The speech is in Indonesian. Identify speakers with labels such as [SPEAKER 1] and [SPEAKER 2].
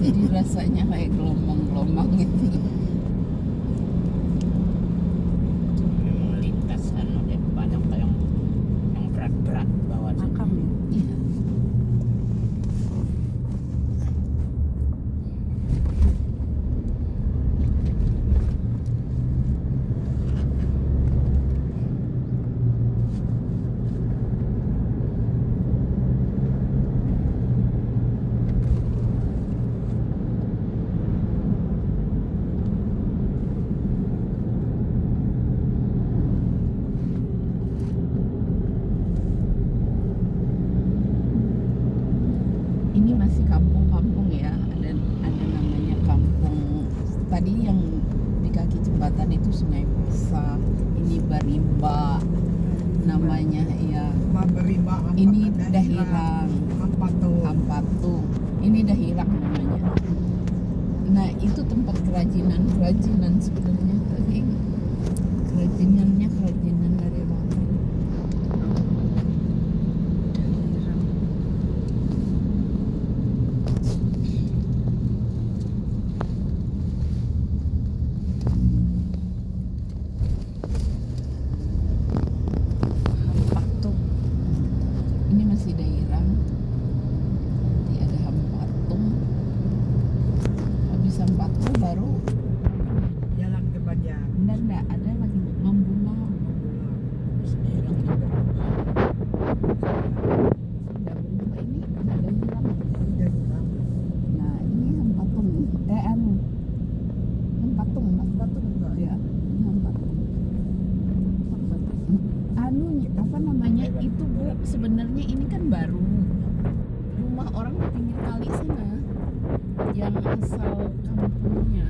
[SPEAKER 1] Jadi rasanya kayak gelombang-gelombang gitu.
[SPEAKER 2] Memang lintasan deh banyak yang berat-berat bawa
[SPEAKER 3] Makam ya.
[SPEAKER 1] Iya. Ini masih kampung-kampung ya, ada namanya kampung tadi yang di kaki jembatan itu Sungai Pusa, ini Barimba namanya ya,
[SPEAKER 3] Berimba.
[SPEAKER 1] ini Dahirang,
[SPEAKER 3] Ampatu.
[SPEAKER 1] Hampatu, ini Dahirang namanya. Nah itu tempat kerajinan sebenarnya, tapi kerajinannya kerajinan dari rotan. Hampatu. Ini masih daerah. Nanti ada Hampatu. Habis Hampatu baru
[SPEAKER 3] Jalan ke Banjar.
[SPEAKER 1] enggak ada lagi Mambulang. Sudah berubah ini ada hilang. Nah ini Hampatung. Hampatung enggak ya? Ini Hampatung. Apa namanya itu Bu? Sebenarnya ini kan baru. Rumah orang di pinggir kali sana. Yang asal kampungnya.